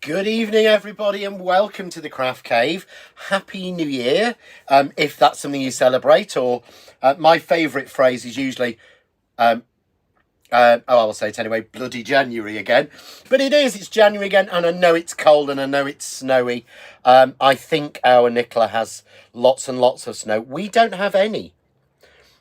Good evening, everybody, and welcome to the Craft Cave. Happy New Year, if that's something you celebrate, or my favourite phrase is usually, I'll say it anyway, bloody January again. But it's January again, and I know it's cold and I know it's snowy. I think our Nicola has lots and lots of snow. We don't have any.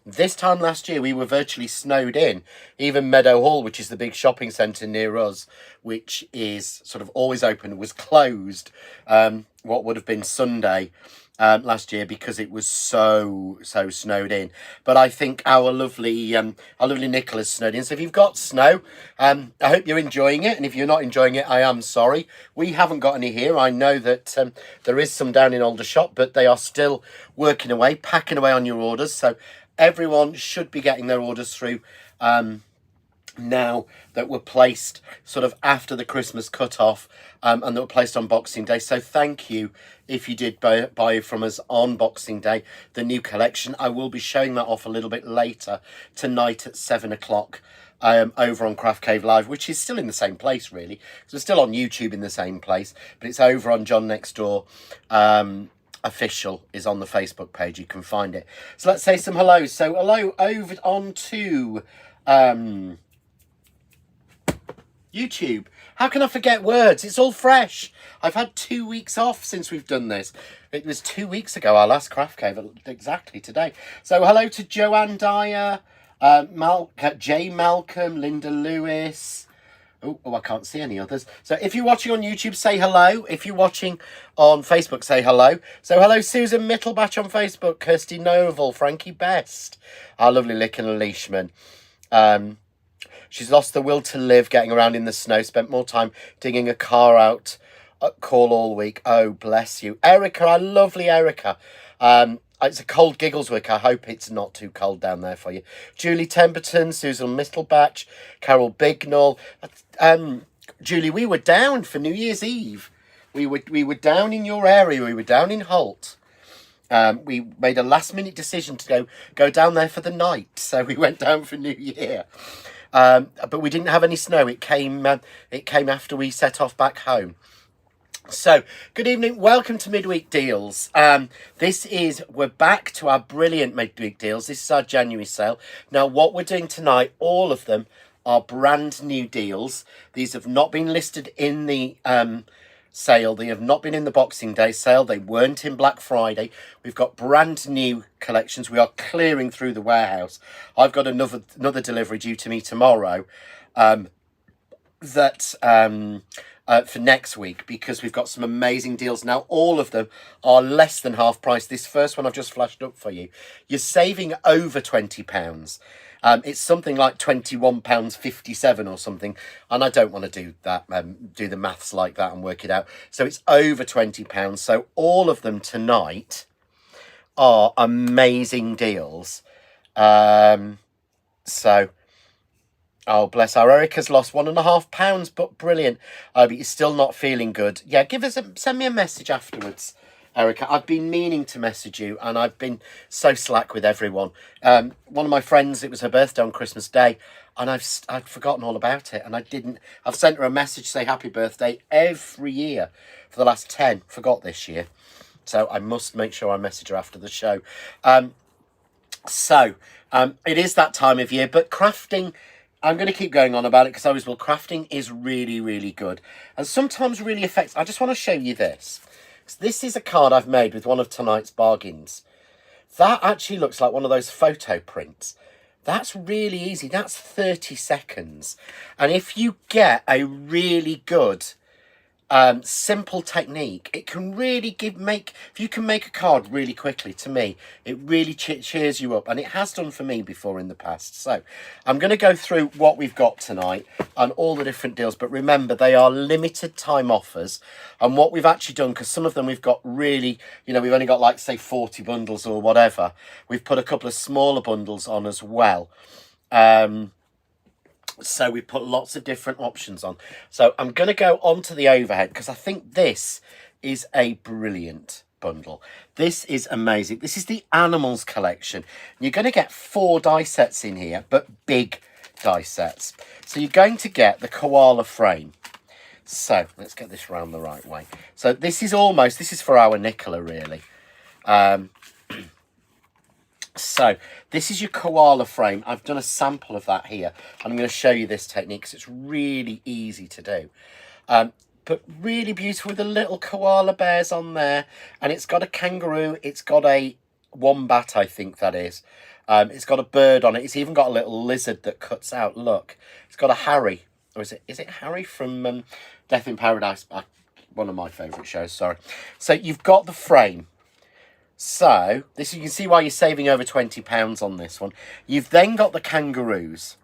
This time last year, we were virtually snowed in. Even Meadow Hall, which is the big shopping centre near us, which is sort of always open, was closed what would have been Sunday last year because it was so snowed in. But I think our lovely Nicola's snowed in. So if you've got snow, I hope you're enjoying it. And if you're not enjoying it, I am sorry. We haven't got any here. I know that there is some down in Aldershot, but they are still working away, packing away on your orders. So everyone should be getting their orders through now that were placed sort of after the Christmas cut-off and that were placed on Boxing Day. So thank you if you did buy from us on Boxing Day, the new collection. I will be showing that off a little bit later tonight at 7 o'clock over on Craft Cave Live, which is still in the same place, really. So we're still on YouTube in the same place, but it's over on John Next Door. Official is on the Facebook page. You can find it. So let's say some hellos. So hello over on to YouTube. How can I forget words? It's all fresh. I've had 2 weeks off since we've done this. It was 2 weeks ago, our last Craft Cave, exactly today. So hello to Joanne Dyer, Jay Malcolm, Linda Lewis. Oh, I can't see any others. So if you're watching on YouTube, say hello. If you're watching on Facebook, say hello. So hello, Susan Mittelbach on Facebook, Kirsty Novel, Frankie Best, our lovely Lick and Leishman. She's lost the will to live, getting around in the snow, spent more time digging a car out at call all week. Oh, bless you. Erica, our lovely Erica. It's a cold giggles week. I hope it's not too cold down there for you. Julie Temperton, Susan Mittelbach, Carol Bignall. Julie, we were down for New Year's Eve. We were down in your area. We were down in Holt. We made a last minute decision to go down there for the night. So we went down for New Year. But we didn't have any snow. It came after we set off back home. So, good evening. Welcome to Midweek Deals. We're back to our brilliant Midweek Deals. This is our January sale. Now, what we're doing tonight, all of them are brand new deals. These have not been listed in the sale. They have not been in the Boxing Day sale. They weren't in Black Friday. We've got brand new collections. We are clearing through the warehouse. I've got another delivery due to me tomorrow. For next week, because we've got some amazing deals. Now, all of them are less than half price. This first one I've just flashed up for you. You're saving over £20. It's something like £21.57 or something. And I don't want to do that, do the maths like that and work it out. So it's over £20. So all of them tonight are amazing deals. Oh, bless our Erica's lost £1.5, but brilliant. But you're still not feeling good. Yeah, send me a message afterwards, Erica. I've been meaning to message you, and I've been so slack with everyone. One of my friends, it was her birthday on Christmas Day, and I'd forgotten all about it, and I've sent her a message to say happy birthday every year for the last 10. Forgot this year, so I must make sure I message her after the show. It is that time of year, but crafting. I'm going to keep going on about it because I always will. Crafting is really, really good and sometimes really effective. I just want to show you this. This is a card I've made with one of tonight's bargains. That actually looks like one of those photo prints. That's really easy. That's 30 seconds. And if you get a really good simple technique, it can really if you can make a card really quickly, to me it really cheers you up, and it has done for me before in the past. So I'm going to go through what we've got tonight and all the different deals, but remember they are limited time offers. And what we've actually done, because some of them we've got really, we've only got like say 40 bundles or whatever, we've put a couple of smaller bundles on as well. So we put lots of different options on. So I'm going to go on to the overhead because I think this is a brilliant bundle. This is amazing. This is the Animals collection. You're going to get 4 die sets in here, but big die sets. So you're going to get the koala frame. So let's get this round the right way. So this is for our Nicola, really. So this is your koala frame. I've done a sample of that here. I'm going to show you this technique because it's really easy to do. But really beautiful with the little koala bears on there. And it's got a kangaroo. It's got a wombat, I think that is. It's got a bird on it. It's even got a little lizard that cuts out. Look, it's got a Harry. Or is it Harry from Death in Paradise? One of my favourite shows, sorry. So you've got the frame. So this, you can see why you're saving over £20 on this one. You've then got the kangaroos.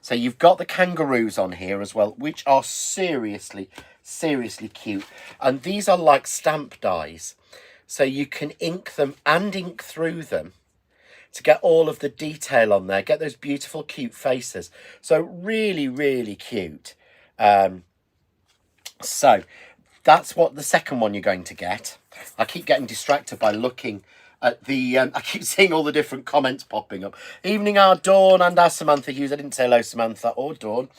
So you've got the kangaroos on here as well, which are seriously cute. And these are like stamp dies. So you can ink them and ink through them to get all of the detail on there. Get those beautiful, cute faces. So really cute. So that's what the second one you're going to get. I keep getting distracted by looking at the... I keep seeing all the different comments popping up. Evening, our Dawn and our Samantha Hughes. I didn't say hello, Samantha or Dawn.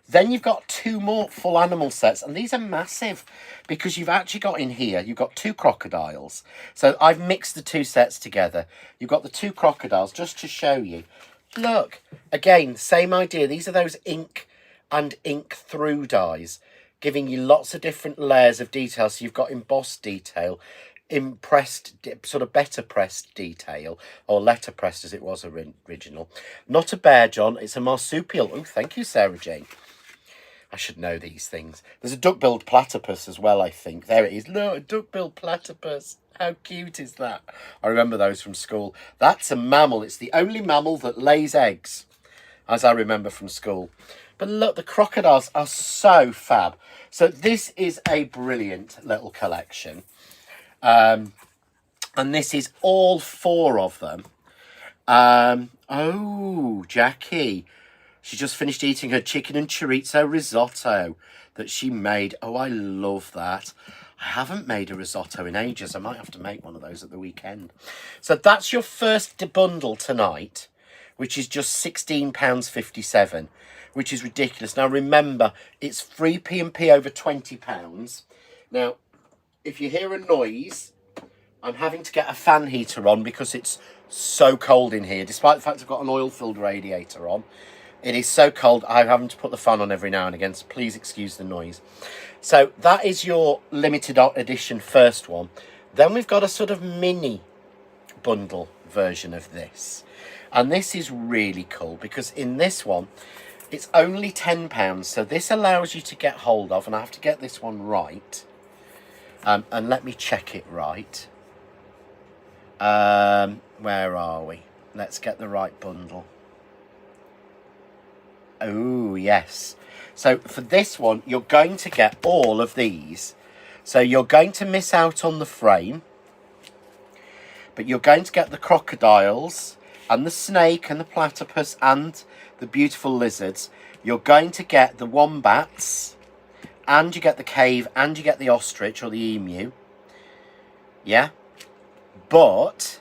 Then you've got 2 more full animal sets. And these are massive because you've actually got in here, you've got 2 crocodiles. So I've mixed the 2 sets together. You've got the 2 crocodiles just to show you. Look, again, same idea. These are those ink and ink through dies, giving you lots of different layers of detail. So you've got embossed detail, impressed, sort of better pressed detail, or letterpressed as it was original. Not a bear, John, it's a marsupial. Oh, thank you, Sarah Jane. I should know these things. There's a duck-billed platypus as well, I think. There it is. Look, a duck-billed platypus. How cute is that? I remember those from school. That's a mammal. It's the only mammal that lays eggs, as I remember from school. But look, the crocodiles are so fab. So this is a brilliant little collection. And this is all 4 of them. Oh, Jackie. She just finished eating her chicken and chorizo risotto that she made. Oh, I love that. I haven't made a risotto in ages. I might have to make one of those at the weekend. So that's your first bundle tonight, which is just £16.57, which is ridiculous. Now, remember, it's free P&P over £20. Now, if you hear a noise, I'm having to get a fan heater on because it's so cold in here. Despite the fact I've got an oil-filled radiator on, it is so cold, I'm having to put the fan on every now and again, so please excuse the noise. So that is your limited edition first one. Then we've got a sort of mini bundle version of this. And this is really cool because in this one, it's only £10. So this allows you to get hold of, and I have to get this one right. And let me check it right. Where are we? Let's get the right bundle. Oh, yes. So for this one, you're going to get all of these. So you're going to miss out on the frame, but you're going to get the crocodiles and the snake and the platypus and the beautiful lizards. You're going to get the wombats, and you get the cave, and you get the ostrich or the emu. Yeah? But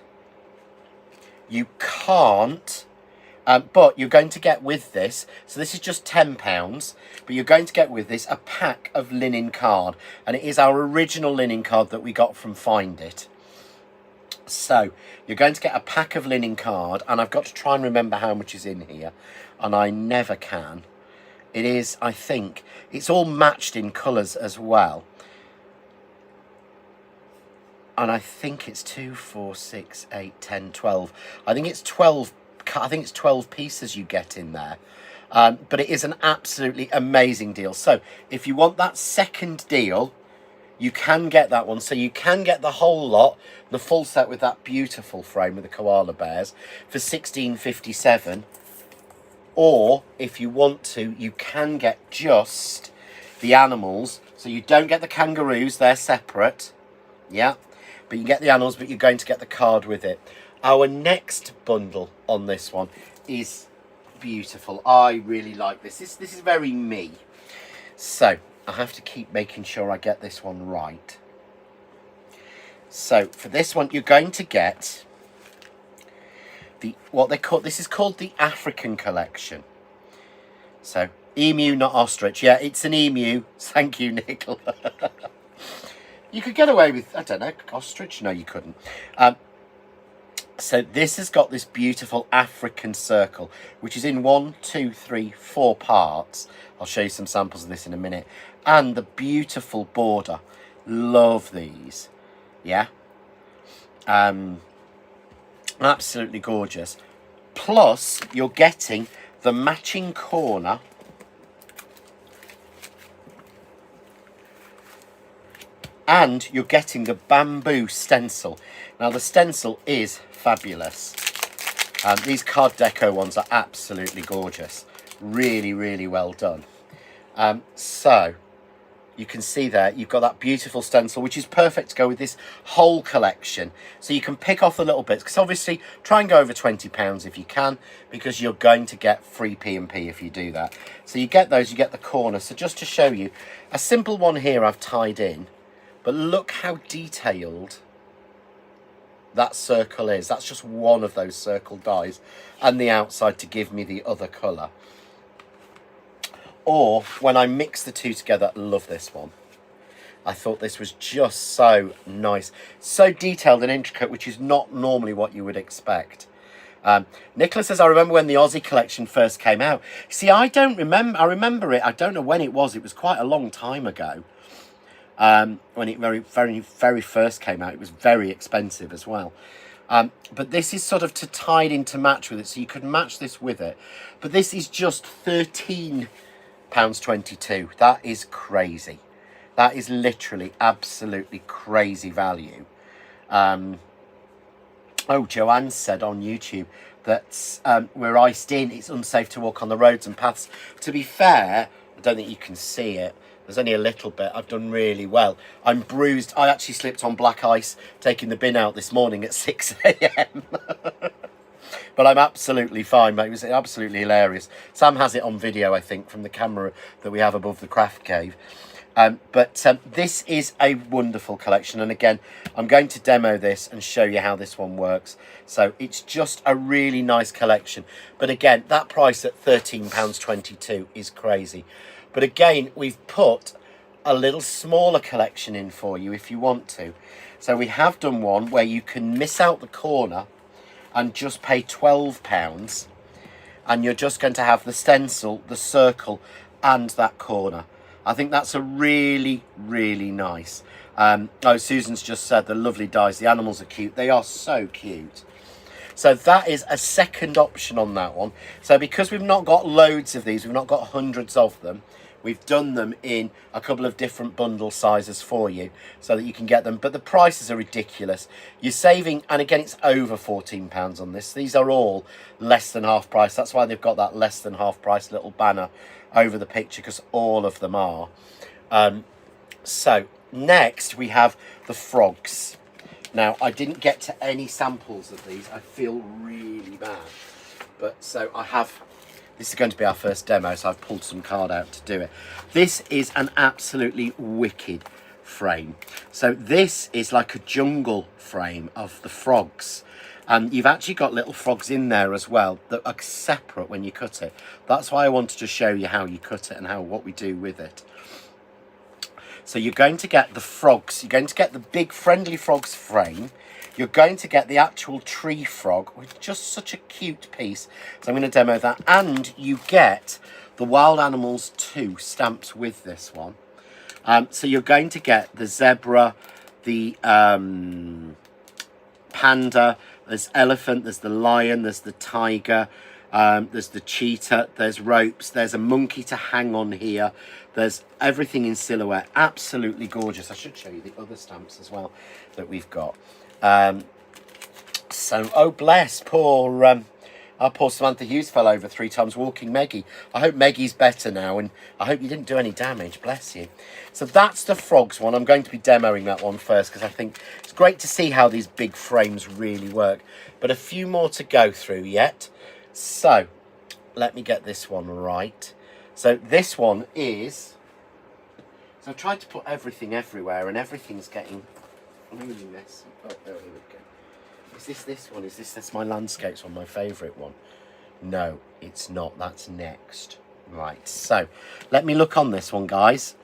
you can't... but you're going to get with this, so this is just £10, but you're going to get with this a pack of linen card, and it is our original linen card that we got from Find It. So you're going to get a pack of linen card, and I've got to try and remember how much is in here, and I never can. It is, I think, it's all matched in colours as well. And I think it's 2, 4, 6, 8, 10, 12. I think it's 12. I think it's 12 pieces you get in there. But it is an absolutely amazing deal. So if you want that second deal, you can get that one. So you can get the whole lot, the full set with that beautiful frame with the koala bears for £16.57. Or if you want to, you can get just the animals. So you don't get the kangaroos, they're separate. Yeah, but you get the animals, but you're going to get the card with it. Our next bundle on this one is beautiful. I really like this. This is very me. So I have to keep making sure I get this one right. So for this one, you're going to get what they call, this is called the African collection. So Emu, not ostrich. Yeah, it's an emu. Thank you, Nicola. You could get away with, I don't know, ostrich? No, you couldn't. So this has got this beautiful African circle, which is in 1, 2, 3, 4 parts. I'll show you some samples of this in a minute. And the beautiful border. Love these. Yeah. Absolutely gorgeous. Plus, you're getting the matching corner. And you're getting the bamboo stencil. Now, the stencil is fabulous. These card deco ones are absolutely gorgeous. Really, really well done. So, you can see there, you've got that beautiful stencil, which is perfect to go with this whole collection. So you can pick off the little bits, because obviously try and go over £20 if you can, because you're going to get free P&P if you do that. So you get those, you get the corner. So just to show you, a simple one here I've tied in, but look how detailed that circle is. That's just one of those circle dies, and the outside to give me the other colour. Or when I mix the two together, love this one. I thought this was just so nice, so detailed and intricate, which is not normally what you would expect. Nicola says, I remember when the Aussie collection first came out. See, I don't remember. I remember it. I don't know when it was. It was quite a long time ago. When it very first came out. It was very expensive as well. But this is sort of to tied in to match with it, so you could match this with it. But this is just £13.22. That is crazy. That is literally absolutely crazy value. Oh, Joanne said on YouTube that we're iced in. It's unsafe to walk on the roads and paths. To be fair, I don't think you can see it. There's only a little bit. I've done really well. I'm bruised. I actually slipped on black ice taking the bin out this morning at 6 a.m. But I'm absolutely fine, mate. It was absolutely hilarious. Sam has it on video, I think, from the camera that we have above the craft cave. But this is a wonderful collection. And again, I'm going to demo this and show you how this one works. So it's just a really nice collection. But again, that price at £13.22 is crazy. But again, we've put a little smaller collection in for you if you want to. So we have done one where you can miss out the corner and just pay £12. And you're just going to have the stencil, the circle, and that corner. I think that's a really, really nice. Oh, Susan's just said the lovely dies. The animals are cute. They are so cute. So that is a second option on that one. So because we've not got loads of these, we've not got hundreds of them, we've done them in a couple of different bundle sizes for you so that you can get them. But the prices are ridiculous. You're saving, and again, it's over £14 on this. These are all less than half price. That's why they've got that less than half price little banner over the picture, because all of them are. So next we have the frogs. Now, I didn't get to any samples of these. I feel really bad. But so I have, this is going to be our first demo, so I've pulled some card out to do it. This is an absolutely wicked frame. So this is like a jungle frame of the frogs. And you've actually got little frogs in there as well that are separate when you cut it. That's why I wanted to show you how you cut it and what we do with it. So you're going to get the frogs. You're going to get the big friendly frogs frame. You're going to get the actual tree frog, which is just such a cute piece. So I'm going to demo that. And you get the Wild Animals 2 stamped with this one. So you're going to get the zebra, the panda, there's elephant, there's the lion, there's the tiger, there's the cheetah, there's ropes, there's a monkey to hang on here, there's everything in silhouette. Absolutely gorgeous. I should show you the other stamps as well that we've got. So, oh bless, our poor Samantha Hughes fell over 3 times walking Meggie. I hope Meggie's better now, and I hope you didn't do any damage, bless you. So that's the frogs one. I'm going to be demoing that one first because I think it's great to see how these big frames really work. But a few more to go through yet. So let me get this one right. So this one is, so I've tried to put everything everywhere and everything's getting really messy. Oh, there we go. Is this one? Is this my landscapes one, my favourite one? No, it's not. That's next. Right, so let me look on this one, guys.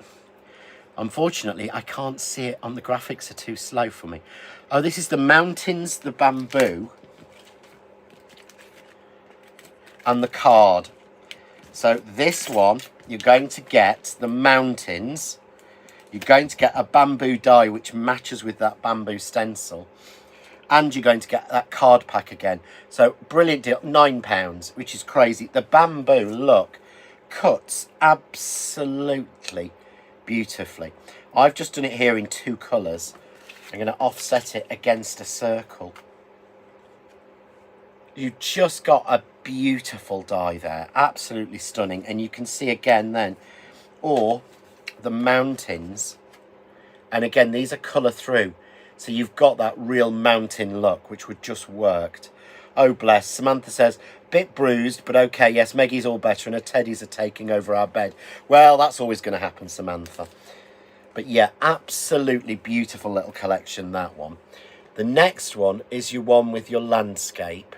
Unfortunately, I can't see it on the graphics, are too slow for me. Oh, this is the mountains, the bamboo, and the card. So this one, you're going to get the mountains. You're going to get a bamboo die which matches with that bamboo stencil. And you're going to get that card pack again. So brilliant deal, £9, which is crazy. The bamboo, look, cuts absolutely beautifully. I've just done it here in 2 colours. I'm going to offset it against a circle. You just got a beautiful die there, absolutely stunning. And you can see again then, or the mountains. And again, these are colour through. So you've got that real mountain look, which would just worked. Oh, bless. Samantha says, bit bruised, but okay, yes, Maggie's all better and her teddies are taking over our bed. Well, that's always going to happen, Samantha. But yeah, absolutely beautiful little collection, that one. The next one is your one with your landscape.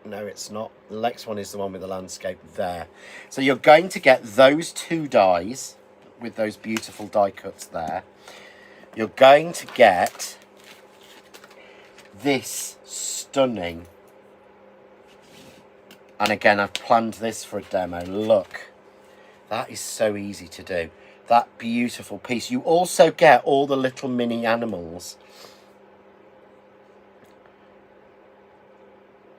No, it's not. The next one is the one with the landscape there. So you're going to get those 2 dies with those beautiful die cuts there. You're going to get this stunning, and again, I've planned this for a demo. Look, that is so easy to do. That beautiful piece. You also get all the little mini animals.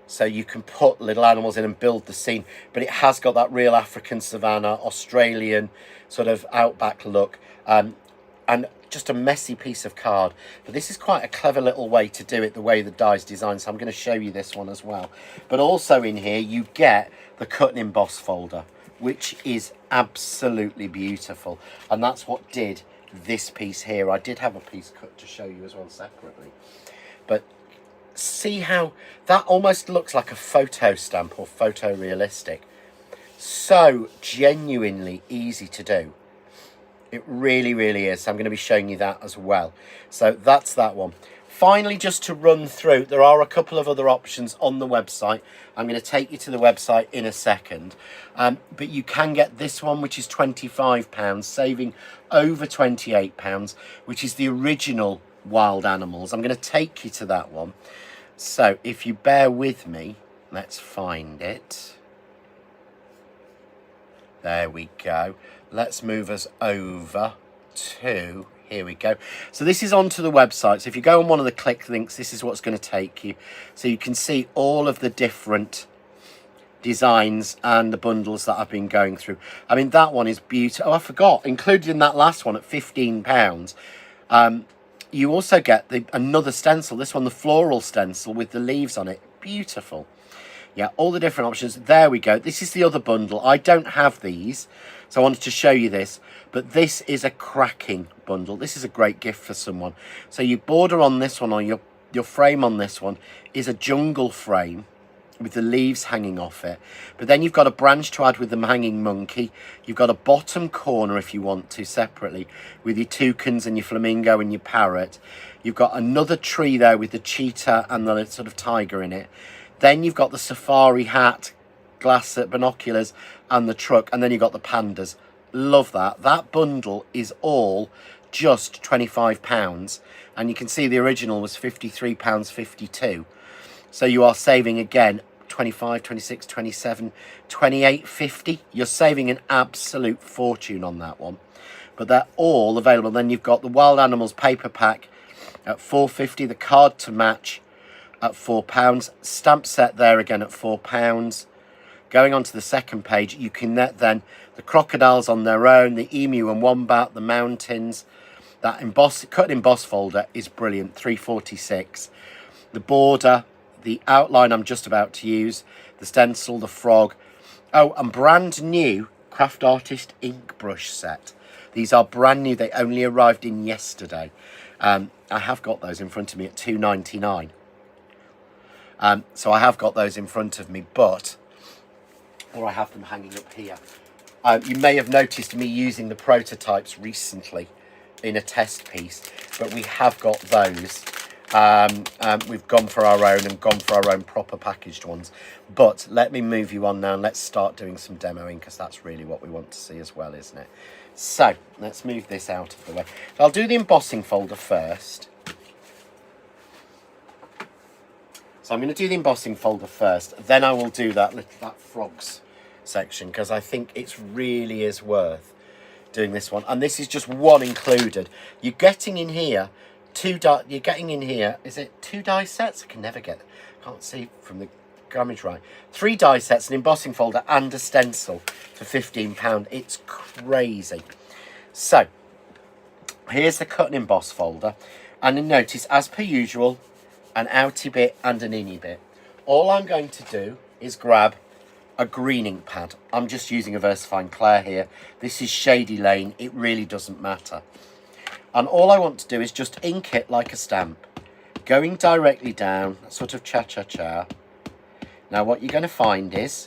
So you can put little animals in and build the scene, but it has got that real African savannah, Australian sort of outback look, and just a messy piece of card. But this is quite a clever little way to do it, the way the die's designed, so I'm going to show you this one as well. But also in here you get the cut and emboss folder, which is absolutely beautiful, and that's what did this piece here. I did have a piece cut to show you as well separately, but see how that almost looks like a photo stamp or photorealistic. So genuinely easy to do. It really, really is. So I'm going to be showing you that as well. So that's that one. Finally, just to run through, there are a couple of other options on the website. I'm going to take you to the website in a second. But you can get this one, which is £25, saving over £28, which is the original Wild Animals. I'm going to take you to that one. So if you bear with me, let's find it. There we go. Let's move us over to, here we go. So this is onto the website. So if you go on one of the click links, this is what's going to take you. So you can see all of the different designs and the bundles that I've been going through. I mean, that one is beautiful. Oh, I forgot, included in that last one at £15, you also get another stencil. This one, the floral stencil with the leaves on it. Beautiful. Yeah, all the different options. There we go. This is the other bundle. I don't have these, so I wanted to show you this. But this is a cracking bundle. This is a great gift for someone. So you border on this one, or your frame on this one is a jungle frame with the leaves hanging off it. But then you've got a branch to add with the hanging monkey. You've got a bottom corner, if you want to, separately, with your toucans and your flamingo and your parrot. You've got another tree there with the cheetah and the sort of tiger in it. Then you've got the safari hat, glass binoculars, and the truck. And then you've got the pandas. Love that. That bundle is all just £25. And you can see the original was £53.52. So you are saving again 25, 26, 27, 28.50. You're saving an absolute fortune on that one. But they're all available. Then you've got the Wild Animals paper pack at £4.50, the card to match at £4, stamp set there again at £4. Going on to the second page, you can get then the crocodiles on their own, the emu and wombat, the mountains. That cut emboss folder is brilliant, £3.46. The border, the outline I'm just about to use, the stencil, the frog. Oh, and brand new Craft Artist ink brush set. These are brand new. They only arrived in yesterday. I have got those in front of me at £2.99. So I have got those in front of me, or I have them hanging up here. You may have noticed me using the prototypes recently in a test piece, but we have got those. We've gone for our own and gone for our own proper packaged ones. But let me move you on now and let's start doing some demoing, because that's really what we want to see as well, isn't it? So let's move this out of the way. I'll do the embossing folder first. So I'm going to do the embossing folder first, then I will do that frogs section, because I think it really is worth doing this one. And this is just one included. You're getting in here is it 2 die sets? I can never can't see from the grammage right. 3 die sets, an embossing folder and a stencil for £15. It's crazy. So here's the cut and emboss folder, and then notice, as per usual, an outie bit and an innie bit. All I'm going to do is grab a green ink pad. I'm just using a VersaFine Clair here. This is Shady Lane. It really doesn't matter. And all I want to do is just ink it like a stamp, going directly down, sort of cha-cha-cha. Now what you're going to find is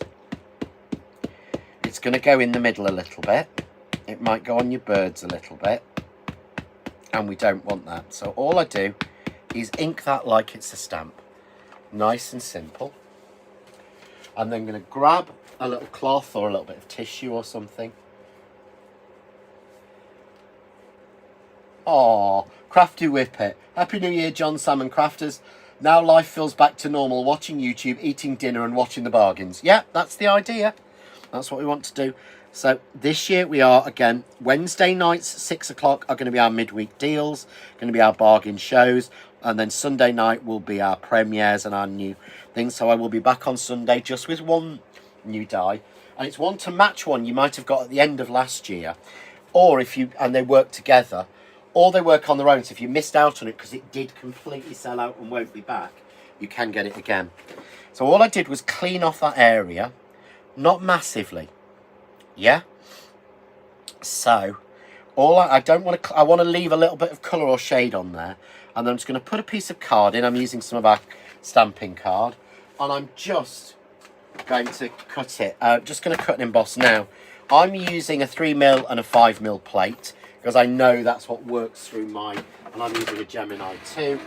it's going to go in the middle a little bit. It might go on your birds a little bit, and we don't want that. So all I do is ink that like it's a stamp. Nice and simple. And then I'm going to grab a little cloth or a little bit of tissue or something. Oh, Crafty Whippet. Happy New Year, John, Sam and Crafters. Now life feels back to normal, watching YouTube, eating dinner and watching the bargains. Yeah, that's the idea. That's what we want to do. So this year we are, again, Wednesday nights, 6 o'clock are going to be our midweek deals, going to be our bargain shows. And then Sunday night will be our premieres and our new things. So I will be back on Sunday just with one new die. And it's one to match one you might have got at the end of last year. Or and they work together. Or they work on their own. So if you missed out on it because it did completely sell out and won't be back, you can get it again. So all I did was clean off that area. Not massively. Yeah? So I want to leave a little bit of colour or shade on there. And then I'm just going to put a piece of card in. I'm using some of our stamping card. And I'm just going to cut it. Just going to cut and emboss now. I'm using a 3mm and a 5mm plate, because I know that's what works through mine. And I'm using a Gemini 2.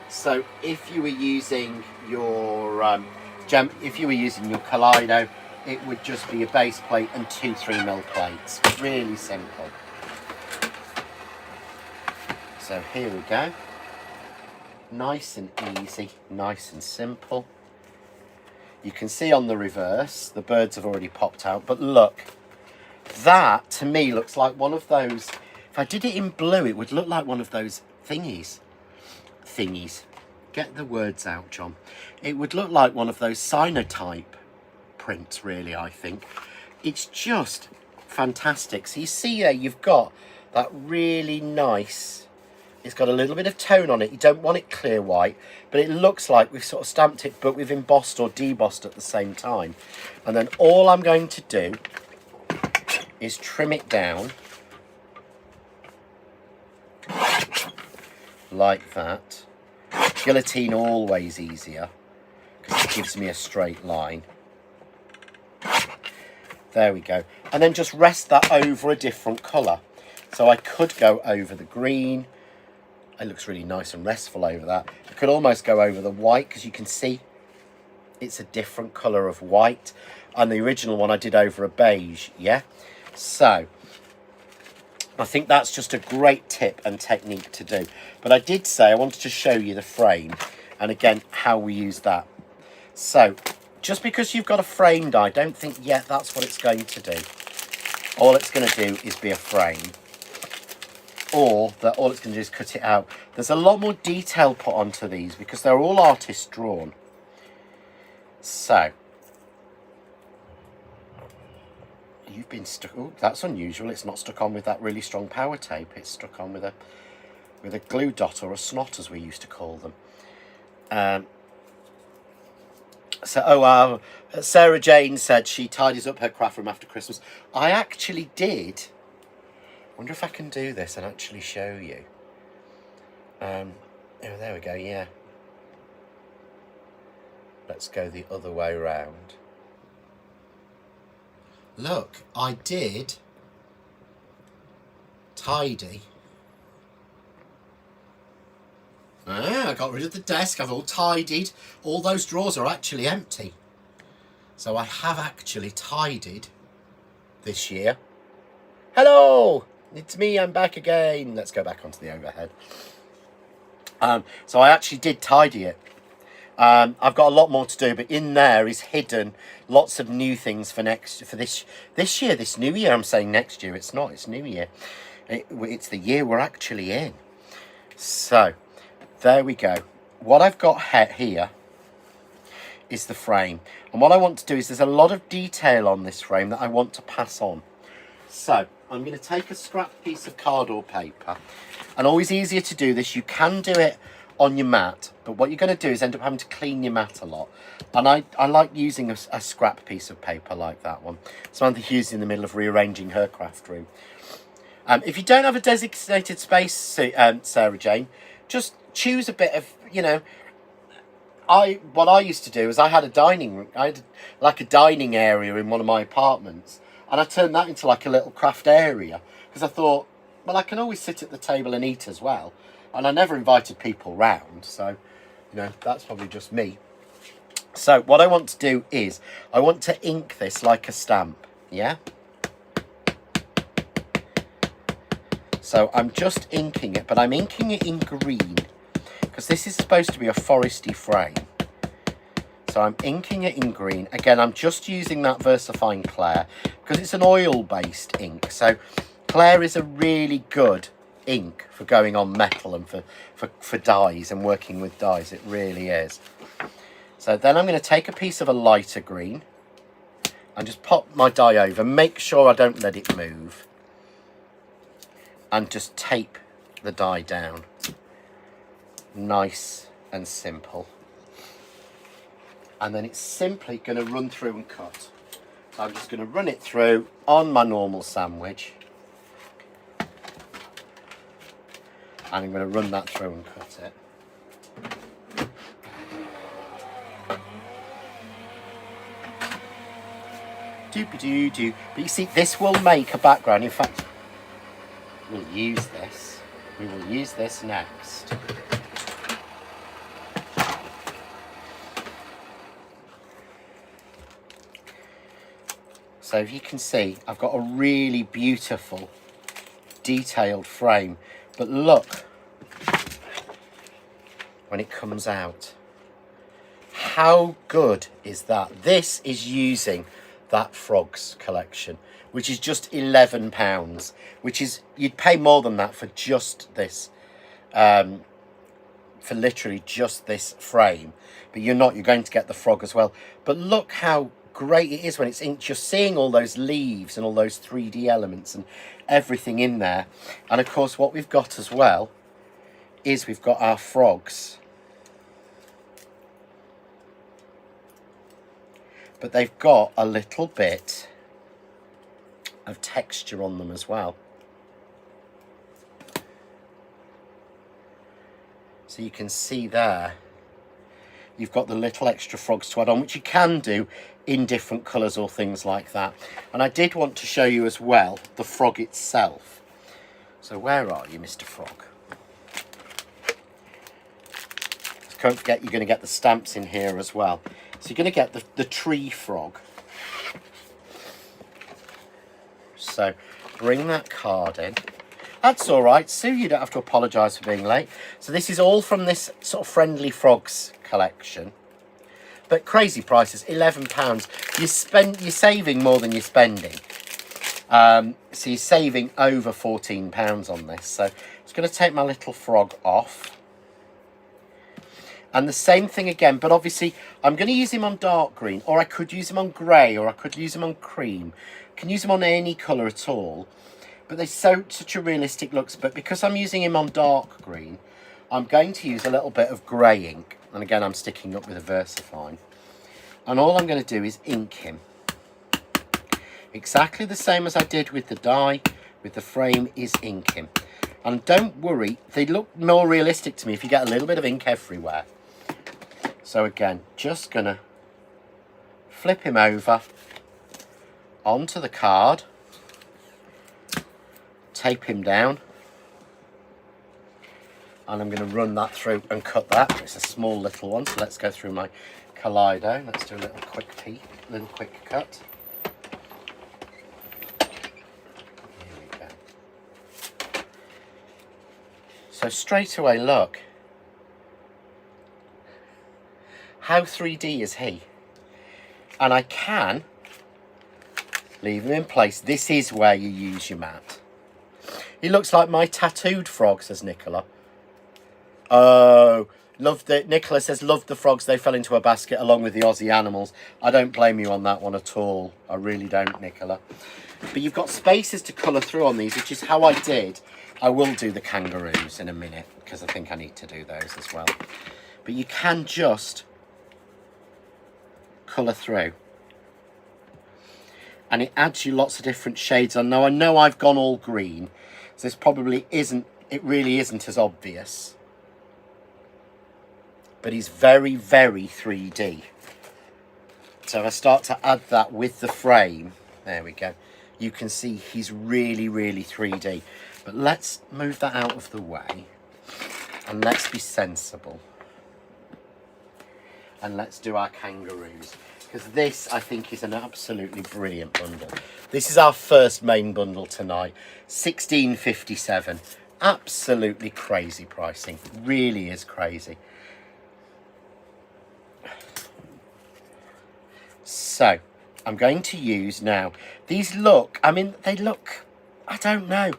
So if you were using your Kaleido, it would just be a base plate and 2 3mm plates. Really simple. So here we go. Nice and easy, nice and simple. You can see on the reverse, the birds have already popped out, but look, that to me looks like one of those, if I did it in blue, it would look like one of those thingies. Get the words out, John. It would look like one of those cyanotype prints, really, I think. It's just fantastic. So you see there, you've got that really nice, it's got a little bit of tone on it. You don't want it clear white, but it looks like we've sort of stamped it, but we've embossed or debossed at the same time. And then all I'm going to do is trim it down like that. Guillotine always easier because it gives me a straight line. There we go. And then just rest that over a different colour. So I could go over the green. It looks really nice and restful over that. I could almost go over the white, because you can see it's a different colour of white. And the original one I did over a beige, yeah? So I think that's just a great tip and technique to do. But I did say I wanted to show you the frame, and again, how we use that. So just because you've got a frame die, don't think, yeah, that's what it's going to do. All it's going to do is be a frame. Or that all it's going to do is cut it out. There's a lot more detail put onto these because they're all artist drawn. So you've been stuck. Oh, that's unusual. It's not stuck on with that really strong power tape. It's stuck on with a glue dot, or a snot, as we used to call them. Sarah Jane said she tidies up her craft room after Christmas. I actually did. Wonder if I can do this and actually show you. Oh, there we go, yeah. Let's go the other way around. Look, I did tidy I got rid of the desk. I've all tidied. All those drawers are actually empty. So I have actually tidied this year. Hello! It's me, I'm back again. Let's go back onto the overhead. So I actually did tidy it. I've got a lot more to do, but in there is hidden lots of new things for this year, this new year. I'm saying next year. It's not. It's new year. It's the year we're actually in. So there we go. What I've got here is the frame, and what I want to do is there's a lot of detail on this frame that I want to pass on. So I'm going to take a scrap piece of card or paper, and always easier to do this. You can do it on your mat, but what you're going to do is end up having to clean your mat a lot, and I like using a scrap piece of paper like that one. Samantha Hughes in the middle of rearranging her craft room. If you don't have a designated space, Sarah Jane, just choose a bit of, you know, what I used to do is I had a dining area in one of my apartments, and I turned that into like a little craft area, because I thought, well, I can always sit at the table and eat as well. And I never invited people round, so, you know, that's probably just me. So what I want to do is, I want to ink this like a stamp, yeah? So I'm just inking it, but I'm inking it in green, because this is supposed to be a foresty frame. So I'm inking it in green. Again, I'm just using that VersaFine Clair, because it's an oil-based ink. So Clair is a really good ink for going on metal and for dyes and working with dyes. It really is. So then I'm going to take a piece of a lighter green and just pop my dye over. Make sure I don't let it move. And just tape the dye down. Nice and simple. And then it's simply going to run through and cut. So I'm just going to run it through on my normal sandwich. And I'm going to run that through and cut it. Doop-a-doo-doo. But you see, this will make a background. In fact, we'll use this. We will use this next. So if you can see, I've got a really beautiful, detailed frame. But look, when it comes out, how good is that? This is using that Frogs collection, which is just £11, which is, you'd pay more than that for just this, for literally just this frame. But you're not, you're going to get the frog as well. But look how great it is when it's inked. You're seeing all those leaves and all those 3D elements and everything in there. And of course what we've got as well is we've got our frogs, but they've got a little bit of texture on them as well. So you can see there you've got the little extra frogs to add on, which you can do in different colours or things like that. And I did want to show you as well the frog itself. So where are you, Mr. Frog? Don't forget, you're going to get the stamps in here as well. So you're going to get the tree frog. So bring that card in. That's all right, Sue, you don't have to apologise for being late. So this is all from this sort of Friendly Frogs collection. But crazy prices, £11. You're saving more than you're spending. So you're saving over £14 on this. So I'm just going to take my little frog off. And the same thing again, but obviously I'm going to use him on dark green, or I could use him on grey, or I could use him on cream. I can use him on any colour at all. But they're such a realistic looks. But because I'm using him on dark green, I'm going to use a little bit of grey ink. And again, I'm sticking up with a VersaFine. And all I'm going to do is ink him. Exactly the same as I did with the die, with the frame, is ink him. And don't worry, they look more realistic to me if you get a little bit of ink everywhere. So again, just going to flip him over onto the card, tape him down, And I'm going to run that through and cut that. It's a small little one, so let's go through my Kaleido. Let's do a little quick cut. Here we go. So straight away, look. How 3D is he? And I can leave him in place. This is where you use your mat. He looks like my tattooed frog, says Nicola. Oh, Nicola says, love the frogs. They fell into a basket along with the Aussie animals. I don't blame you on that one at all. I really don't, Nicola. But you've got spaces to colour through on these, which is how I did. I will do the kangaroos in a minute, because I think I need to do those as well. But you can just colour through. And it adds you lots of different shades on. Now, I know I've gone all green, so this probably isn't, it really isn't as obvious. But he's very, very 3D. So if I start to add that with the frame, there we go, you can see he's really, really 3D. But let's move that out of the way, and let's be sensible. And let's do our kangaroos. Because this, I think, is an absolutely brilliant bundle. This is our first main bundle tonight. $16.57. Absolutely crazy pricing. Really is crazy. So, I'm going to use now. These look, I mean, they look, I don't know,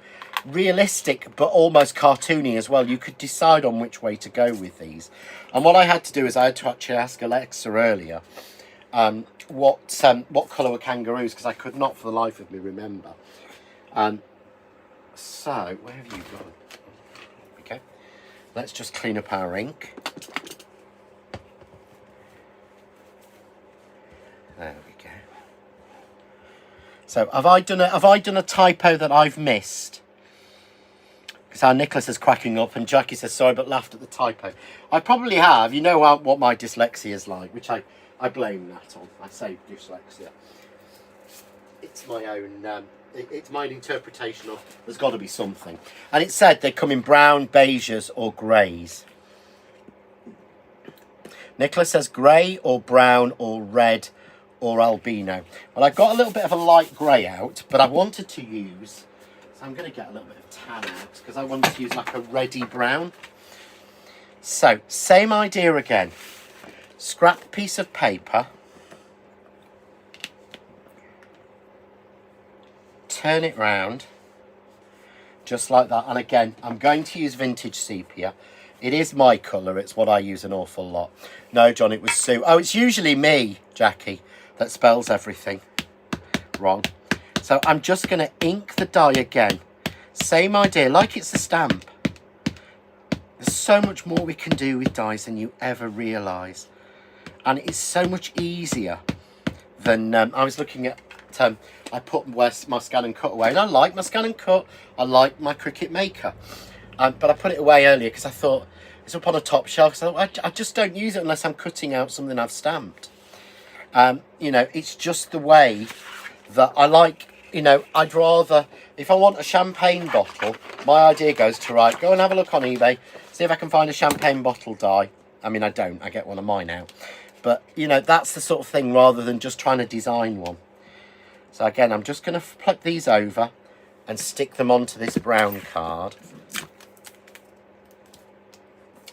realistic, but almost cartoony as well. You could decide on which way to go with these. And what I had to do is I had to actually ask Alexa earlier what colour were kangaroos, because I could not for the life of me remember. So, where have you gone? Okay, let's just clean up our ink. There we go. So have I done a typo that I've missed? Because our Nicholas is cracking up and Jackie says sorry but laughed at the typo. I probably have. You know what my dyslexia is like, which I blame that on. I say dyslexia. It's my own. It's my interpretation of there's got to be something. And it said they come in brown, beiges or greys. Nicholas says grey or brown or red or albino. Well, I got a little bit of a light grey out, but I wanted to use, so I'm going to get a little bit of tan out, because I wanted to use like a reddy brown. So, same idea again. Scrap piece of paper. Turn it round. Just like that. And again, I'm going to use vintage sepia. It is my colour. It's what I use an awful lot. No, John, it was Sue. Oh, it's usually me, Jackie, that spells everything wrong. So I'm just going to ink the die again. Same idea, like it's a stamp. There's so much more we can do with dies than you ever realise. And it's so much easier than... I was looking at... I put my Scan and Cut away. And I like my Scan and Cut. I like my Cricut Maker. But I put it away earlier because I thought... It's up on a top shelf. So I just don't use it unless I'm cutting out something I've stamped. You know, it's just the way that I like, you know, I'd rather, if I want a champagne bottle, my idea goes to, right, go and have a look on eBay, see if I can find a champagne bottle die. I mean, I don't, I get one of mine out. But, you know, that's the sort of thing rather than just trying to design one. So again, I'm just going to pluck these over and stick them onto this brown card.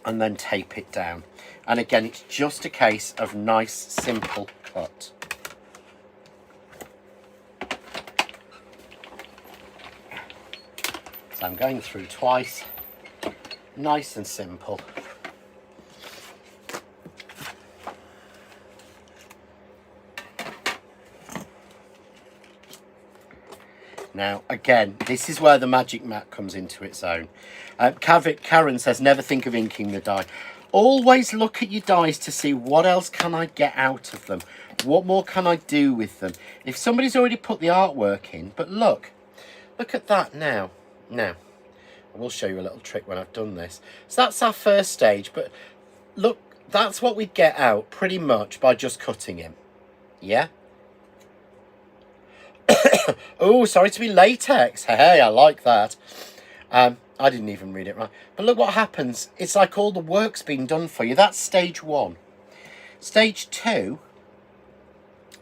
And then tape it down. And again, it's just a case of nice, simple cut. So I'm going through twice. Nice and simple. Now, again, this is where the Magic Mat comes into its own. Karen says, never think of inking the die. Always look at your dies to see what else can I get out of them. What more can I do with them? If somebody's already put the artwork in, but look at that now. Now, I will show you a little trick when I've done this. So that's our first stage, but look, that's what we get out pretty much by just cutting him. Yeah? Oh, sorry to be latex. Hey, I like that. I didn't even read it right. But look what happens. It's like all the work's been done for you. That's stage 1. Stage 2,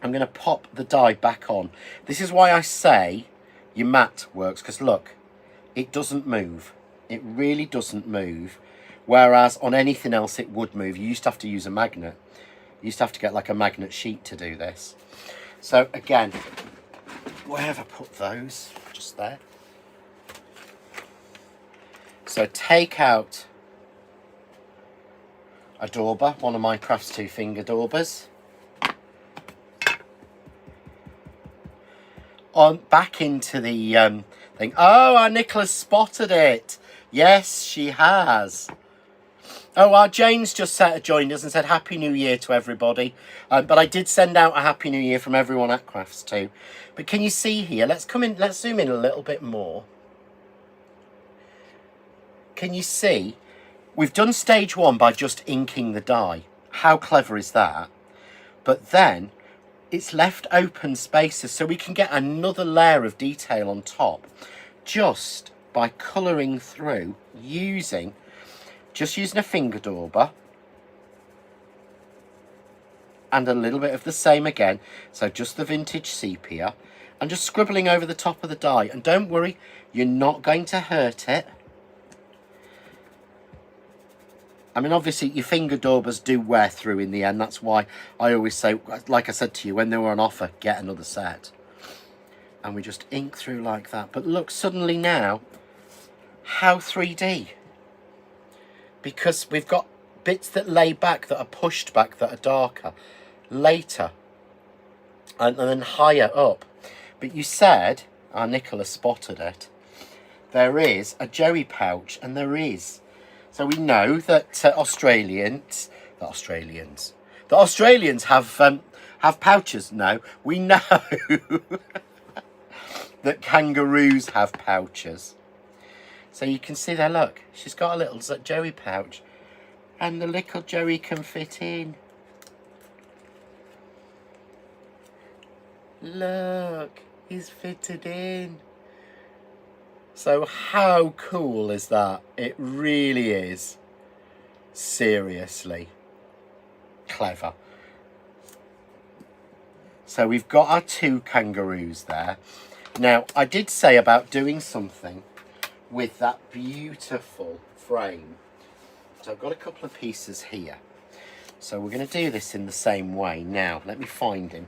I'm going to pop the die back on. This is why I say your mat works, because look, it doesn't move. It really doesn't move. Whereas on anything else it would move. You used to have to use a magnet. You used to have to get like a magnet sheet to do this. So again, where have I put those? Just there. So take out a dauber, one of my Crafts 2 finger daubers. On back into the thing. Oh, our Nicola's spotted it. Yes, she has. Oh, our Jane's just joined us and said Happy New Year to everybody. But I did send out a Happy New Year from everyone at Crafts 2. But can you see here? Let's zoom in a little bit more. Can you see? We've done stage 1 by just inking the die. How clever is that? But then it's left open spaces so we can get another layer of detail on top just by colouring through using a finger dauber and a little bit of the same again, so just the vintage sepia, and just scribbling over the top of the die. And don't worry, you're not going to hurt it. I mean, obviously your finger daubers do wear through in the end. That's why I always say, like I said to you, when they were on offer, get another set. And we just ink through like that. But look, suddenly now, how 3D? Because we've got bits that lay back, that are pushed back, that are darker, later, and then higher up. But you said, our Nicola spotted it, there is a Joey pouch, and there is. So we know that Australians have pouches. No, we know that kangaroos have pouches. So you can see there, look, she's got a little Joey pouch, and the little Joey can fit in. Look, he's fitted in. So how cool is that? It really is. Seriously clever. So we've got our 2 kangaroos there. Now, I did say about doing something with that beautiful frame. So I've got a couple of pieces here. So we're going to do this in the same way. Now, let me find him.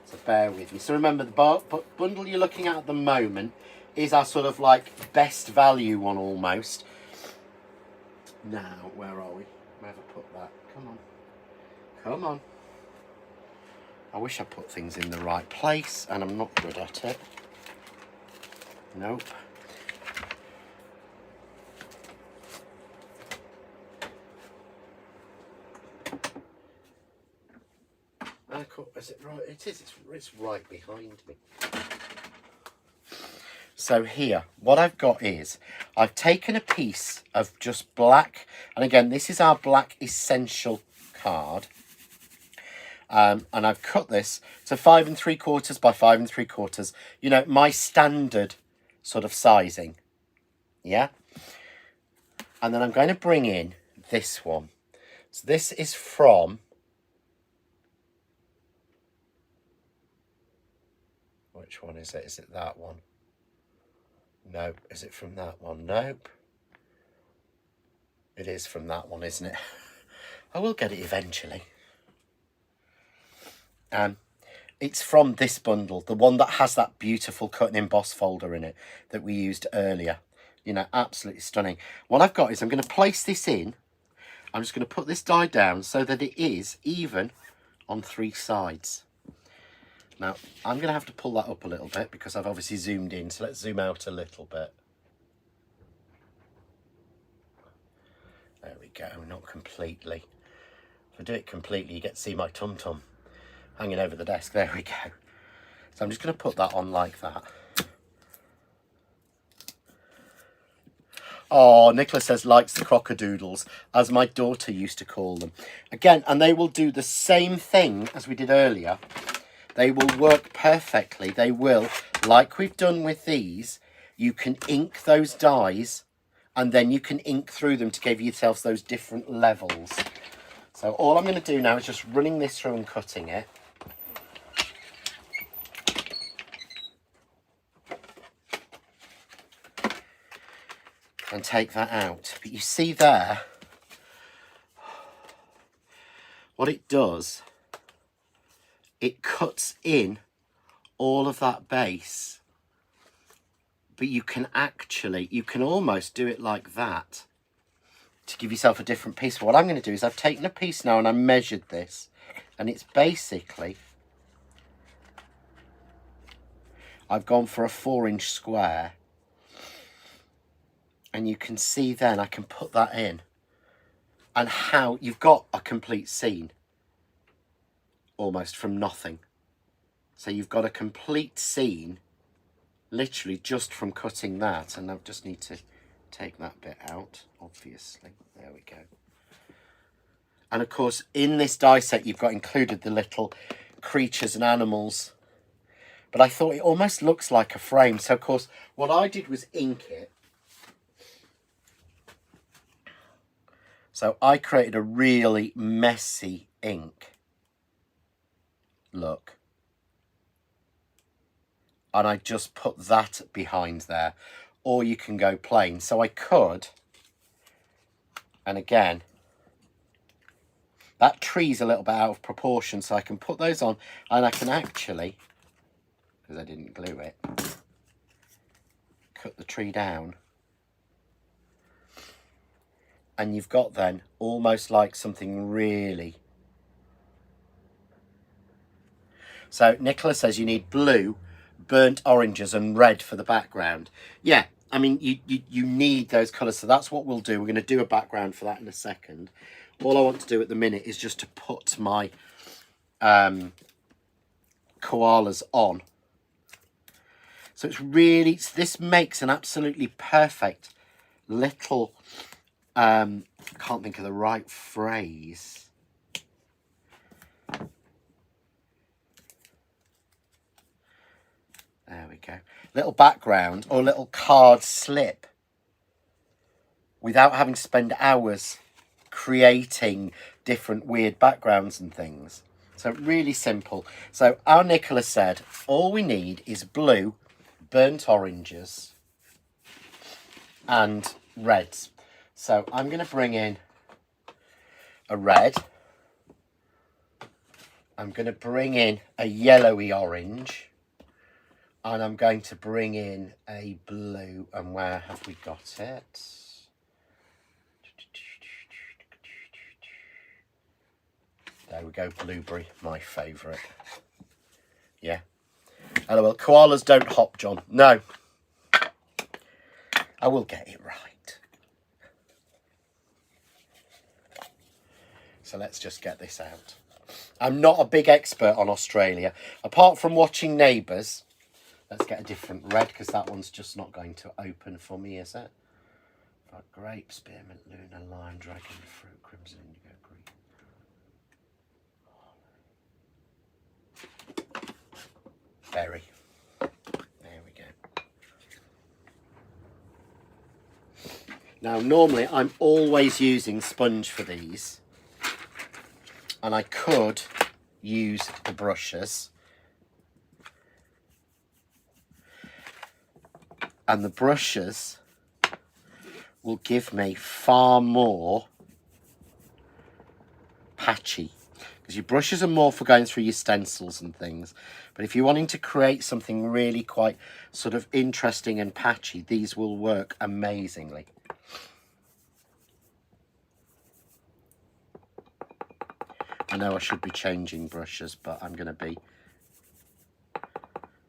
So bear with me. So remember, the bundle you're looking at the moment is our sort of like best value one almost. Now, where are we? Where have I put that? Come on. Come on. I wish I put things in the right place, and I'm not good at it. Nope. Is it right? It is. It's right behind me. So here, what I've got is, I've taken a piece of just black, and again, this is our black essential card, and I've cut this to 5 3/4 by 5 3/4. You know, my standard sort of sizing. Yeah. And then I'm going to bring in this one. So this is from, which one is it? Is it that one? Nope. Is it from that one? Nope. It is from that one, isn't it? I will get it eventually. It's from this bundle, the one that has that beautiful cut and emboss folder in it that we used earlier. You know, absolutely stunning. What I've got is I'm going to place this in. I'm just going to put this die down so that it is even on 3 sides. Now, I'm going to have to pull that up a little bit because I've obviously zoomed in. So let's zoom out a little bit. There we go. Not completely. If I do it completely, you get to see my tum-tum hanging over the desk. There we go. So I'm just going to put that on like that. Oh, Nicola says likes the crocodiles, as my daughter used to call them. Again, and they will do the same thing as we did earlier. They will work perfectly. They will, like we've done with these, you can ink those dies and then you can ink through them to give yourselves those different levels. So all I'm going to do now is just running this through and cutting it. And take that out. But you see there, what it does, it cuts in all of that base. But you can almost do it like that to give yourself a different piece. But what I'm going to do is I've taken a piece now and I measured this. And it's basically, I've gone for a 4-inch square. And you can see then I can put that in, and how you've got a complete scene almost from nothing. So you've got a complete scene literally just from cutting that. And I just need to take that bit out, obviously. There we go. And of course, in this die set, you've got included the little creatures and animals. But I thought it almost looks like a frame. So of course, what I did was ink it. So I created a really messy ink look. And I just put that behind there. Or you can go plain. So I could, and again, that tree's a little bit out of proportion. So I can put those on and I can actually, because I didn't glue it, cut the tree down. And you've got then almost like something really. So Nicola says you need blue, burnt oranges and red for the background. Yeah, I mean, you need those colours. So that's what we'll do. We're going to do a background for that in a second. All I want to do at the minute is just to put my koalas on. So it's really, this makes an absolutely perfect little... I can't think of the right phrase. There we go. Little background or little card slip without having to spend hours creating different weird backgrounds and things. So really simple. So our Nicola said all we need is blue, burnt oranges and reds. So I'm going to bring in a red. I'm going to bring in a yellowy orange. And I'm going to bring in a blue. And where have we got it? There we go, blueberry, my favourite. Yeah. LOL, koalas don't hop, John. No. I will get it right. So let's just get this out. I'm not a big expert on Australia. Apart from watching Neighbours. Let's get a different red because that one's just not going to open for me, is it? Got grape, spearmint, luna, lime, dragon fruit, crimson, indigo, green. Berry. There we go. Now, normally I'm always using sponge for these. And I could use the brushes. And the brushes will give me far more patchy. Because your brushes are more for going through your stencils and things. But if you're wanting to create something really quite sort of interesting and patchy, these will work amazingly. I know I should be changing brushes, but I'm going to be...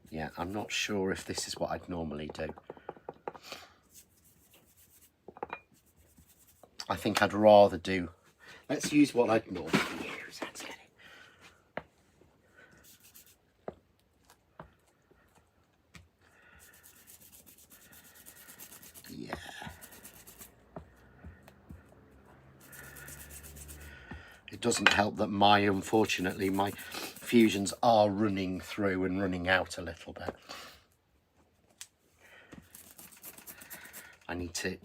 Yeah, I'm not sure if this is what I'd normally do. I think I'd rather do... Let's use what I'd normally use. Let's get it. Yeah. It doesn't help that unfortunately, my fusions are running through and running out a little bit. I need to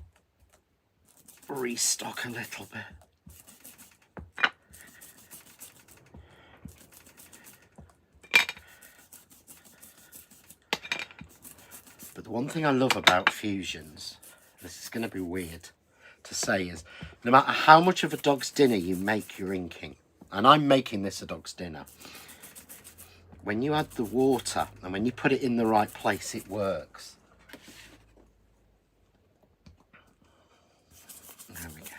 restock a little bit. But the one thing I love about fusions, this is going to be weird to say, is no matter how much of a dog's dinner you make your inking, and I'm making this a dog's dinner, when you add the water and when you put it in the right place, it works. There we go.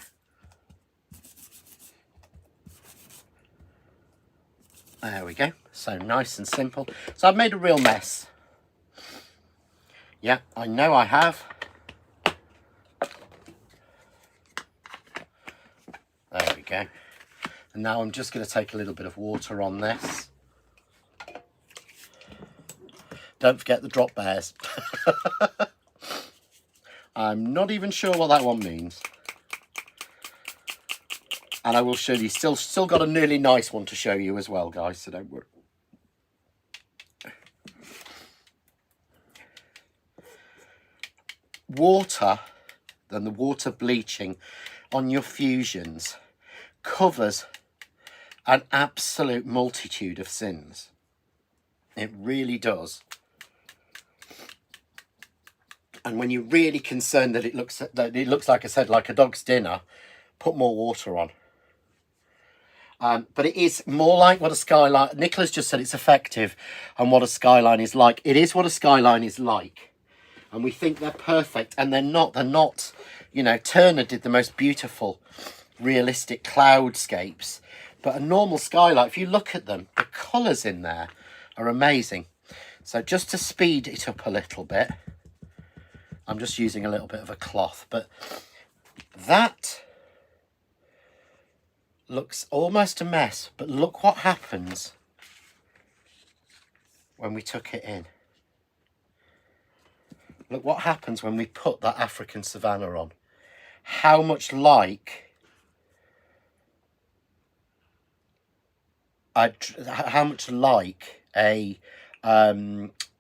There we go. So nice and simple. So I've made a real mess. Yeah, I know I have. There we go. And now I'm just going to take a little bit of water on this. Don't forget the drop bears. I'm not even sure what that one means. And I will show you, still got a nearly nice one to show you as well, guys, so don't worry. Water, then the water bleaching on your fusions covers an absolute multitude of sins. It really does. And when you're really concerned that it looks like I said, like a dog's dinner, put more water on. But it is more like what a skyline, Nicola's just said it's effective and what a skyline is like. It is what a skyline is like. And we think they're perfect, and they're not. They're not, you know, Turner did the most beautiful, realistic cloudscapes. But a normal skylight, if you look at them, the colours in there are amazing. So just to speed it up a little bit, I'm just using a little bit of a cloth. But that looks almost a mess, but look what happens when we tuck it in. Look what happens when we put that African Savannah on. How much like a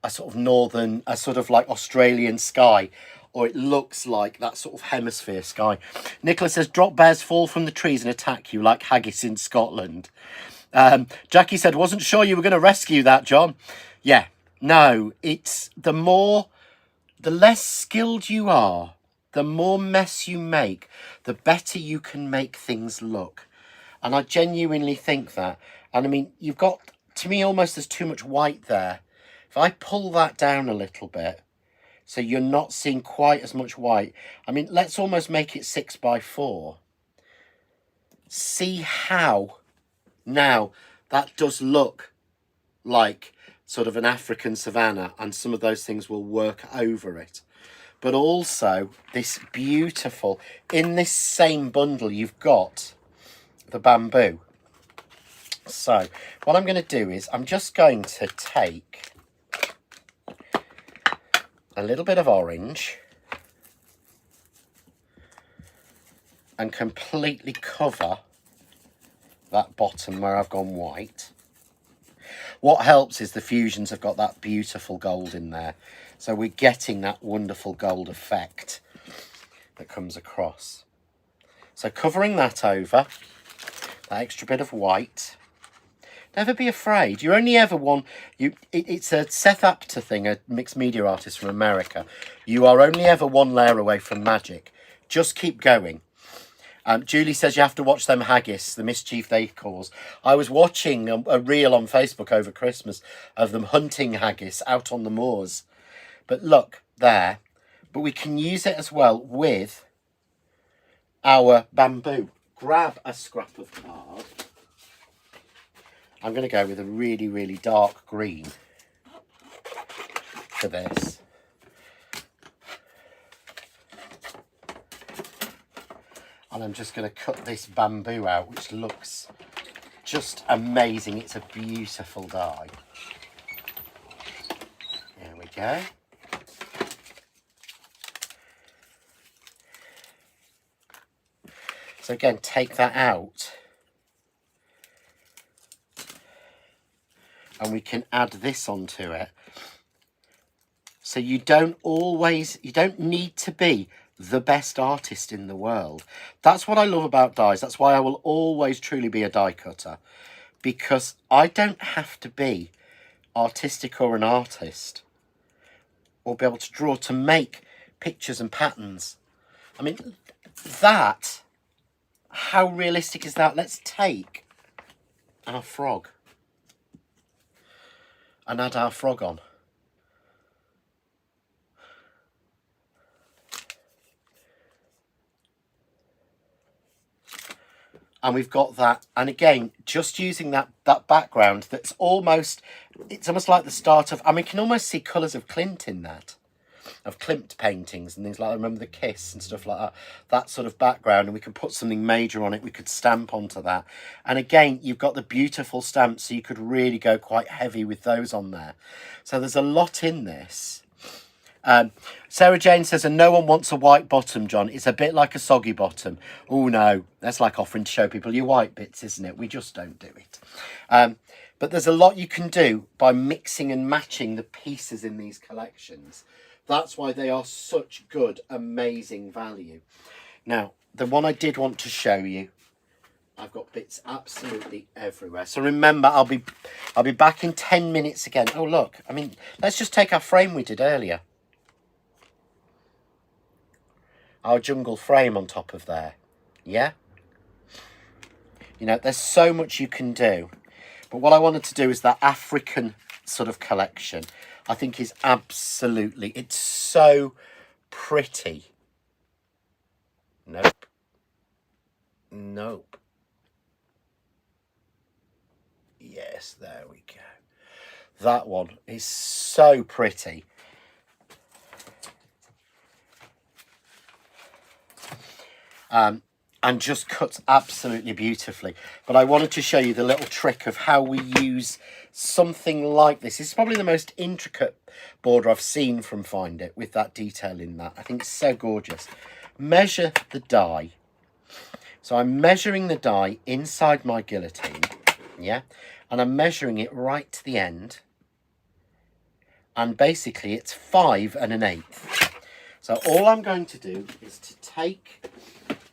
sort of northern, a sort of like Australian sky, or it looks like that sort of hemisphere sky. Nicola says, drop bears fall from the trees and attack you like haggis in Scotland. Jackie said, wasn't sure you were going to rescue that, John. Yeah, no, it's the less skilled you are, the more mess you make, the better you can make things look. And I genuinely think that. And I mean, you've got, to me, almost there's too much white there. If I pull that down a little bit, so you're not seeing quite as much white. I mean, let's almost make it 6x4. See how now that does look like sort of an African Savannah, and some of those things will work over it. But also this beautiful, in this same bundle, you've got the bamboo. So what I'm going to do is I'm just going to take a little bit of orange and completely cover that bottom where I've gone white. What helps is the fusions have got that beautiful gold in there. So we're getting that wonderful gold effect that comes across. So covering that over, that extra bit of white. Never be afraid. You're only ever one. It's a Seth Apter thing, a mixed media artist from America. You are only ever one layer away from magic. Just keep going. Julie says you have to watch them haggis, the mischief they cause. I was watching a reel on Facebook over Christmas of them hunting haggis out on the moors. But look, there. But we can use it as well with our bamboo. Grab a scrap of card. I'm going to go with a really, really dark green for this. And I'm just going to cut this bamboo out, which looks just amazing. It's a beautiful die. There we go. So again, take that out. And we can add this onto it. So you don't need to be the best artist in the world. That's what I love about dies. That's why I will always truly be a die cutter, because I don't have to be artistic or an artist or be able to draw to make pictures and patterns. I mean, that, how realistic is that? Let's take our frog and add our frog on. And we've got that, and again, just using that background that's almost, it's almost like the start of, I mean, you can almost see colours of Klimt in that, of Klimt paintings and things like that. I remember the Kiss and stuff like that, that sort of background, and we could put something major on it, we could stamp onto that. And again, you've got the beautiful stamps, so you could really go quite heavy with those on there. So there's a lot in this. Sarah Jane says, and no one wants a white bottom, John. It's a bit like a soggy bottom. Oh no, that's like offering to show people your white bits, isn't it? We just don't do it. But there's a lot you can do by mixing and matching the pieces in these collections. That's why they are such good, amazing value. Now, the one I did want to show you, I've got bits absolutely everywhere. So remember, I'll be back in 10 minutes again. Oh look, I mean, let's just take our frame we did earlier. Our jungle frame on top of there. Yeah? You know, there's so much you can do. But what I wanted to do is that African sort of collection. I think is absolutely, it's so pretty. Nope. Nope. Yes, there we go. That one is so pretty. And just cuts absolutely beautifully. But I wanted to show you the little trick of how we use something like this. It's probably the most intricate border I've seen from Find It, with that detail in that. I think it's so gorgeous. Measure the die. So I'm measuring the die inside my guillotine, yeah? And I'm measuring it right to the end. And basically it's 5 1/8. So all I'm going to do is to take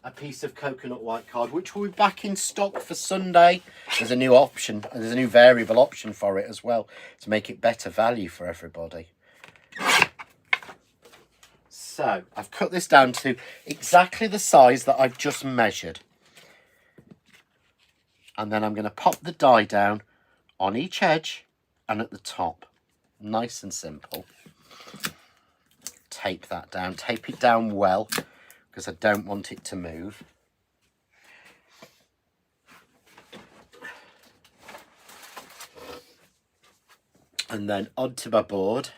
a piece of coconut white card, which will be back in stock for Sunday. There's a new option, and there's a new variable option for it as well, to make it better value for everybody. So I've cut this down to exactly the size that I've just measured. And then I'm going to pop the die down on each edge and at the top. Nice and simple. Tape that down. Tape it down well, because I don't want it to move. And then onto my board.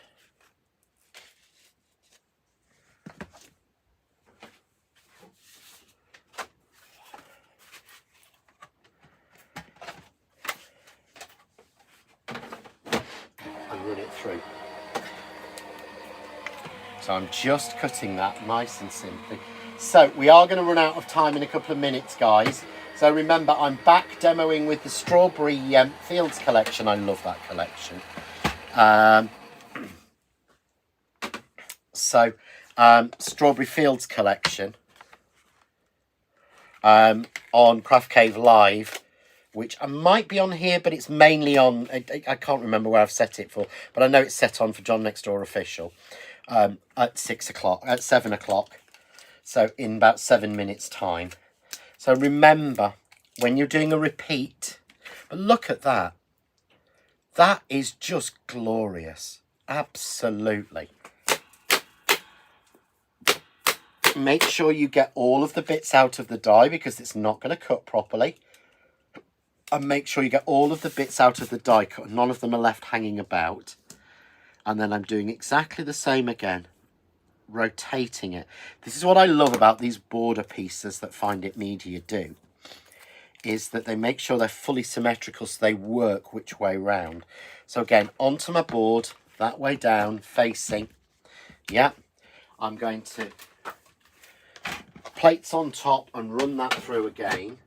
And run it through. So I'm just cutting that nice and simply. So we are going to run out of time in a couple of minutes, guys. So remember, I'm back demoing with the Strawberry Fields collection. I love that collection. Strawberry Fields collection on Craft Cave Live, which I might be on here, but it's mainly on, I can't remember where I've set it for, but I know it's set on for John Next Door Official at 7 o'clock. So in about 7 minutes time. So remember, when you're doing a repeat, but look at that. That is just glorious. Absolutely. Make sure you get all of the bits out of the die, because it's not going to cut properly. And make sure you get all of the bits out of the die cut. None of them are left hanging about. And then I'm doing exactly the same again. Rotating it. This is what I love about these border pieces that Find It Media do, is that they make sure they're fully symmetrical, so they work which way round. So again, onto my board, that way down, facing. Yeah, I'm going to plates on top and run that through again.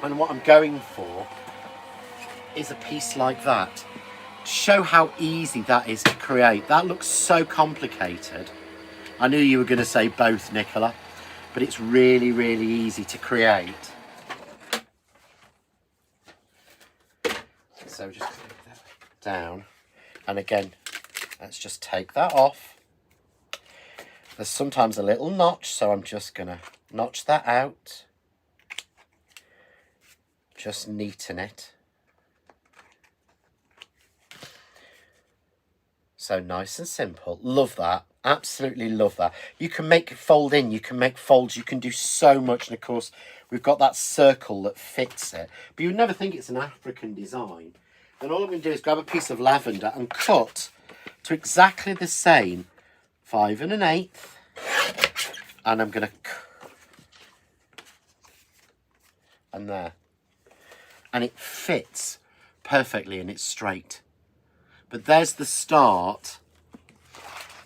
And what I'm going for is a piece like that. Show how easy that is to create. That looks so complicated, I knew you were going to say both, Nicola, but it's really, really easy to create. So just put that down. And again, let's just take that off. There's sometimes a little notch, so I'm just going to notch that out. Just neaten it. So nice and simple. Love that. Absolutely love that. You can make it fold in. You can make folds. You can do so much. And of course, we've got that circle that fits it. But you would never think it's an African design. And all I'm going to do is grab a piece of lavender and cut to exactly the same 5 1/8. And I'm going to... And there. And it fits perfectly and it's straight. But there's the start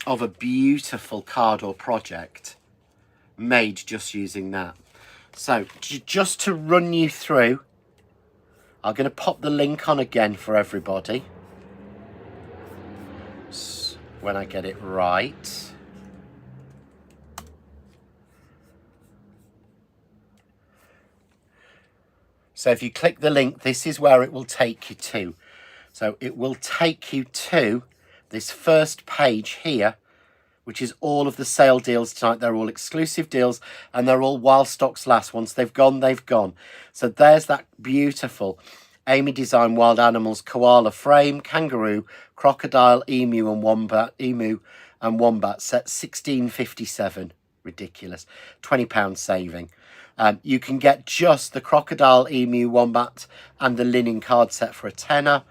of a beautiful cardor project made just using that. So just to run you through, I'm going to pop the link on again for everybody when I get it right. So if you click the link, this is where it will take you to. So it will take you to this first page here, which is all of the sale deals tonight. They're all exclusive deals and they're all while stocks last. Once they've gone, they've gone. So there's that beautiful Amy Design Wild Animals koala frame, kangaroo, crocodile, emu and wombat set $16.57. Ridiculous. £20 saving. You can get just the crocodile, emu, wombat and the linen card set for a tenner.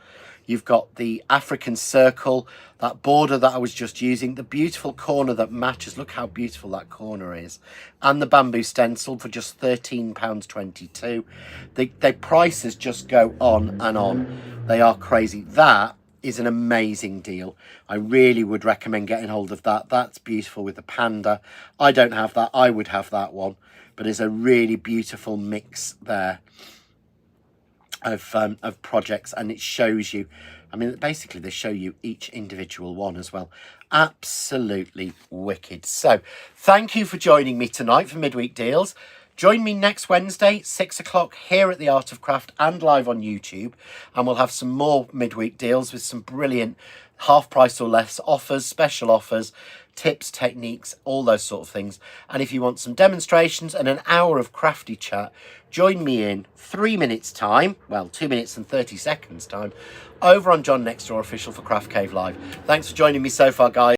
You've got the African circle, that border that I was just using, the beautiful corner that matches. Look how beautiful that corner is. And the bamboo stencil for just £13.22. The prices just go on and on. They are crazy. That is an amazing deal. I really would recommend getting hold of that. That's beautiful with the panda. I don't have that. I would have that one. But it's a really beautiful mix there of projects, and it shows you, I mean, basically they show you each individual one as well. Absolutely wicked. So thank you for joining me tonight for Midweek Deals. Join me next Wednesday, 6 o'clock here at The Art of Craft and live on YouTube. And we'll have some more midweek deals with some brilliant half price or less offers, special offers, tips, techniques, all those sort of things. And if you want some demonstrations and an hour of crafty chat, join me in 3 minutes time, well, 2 minutes and 30 seconds time, over on John Next Door Official for Craft Cave Live. Thanks for joining me so far, guys.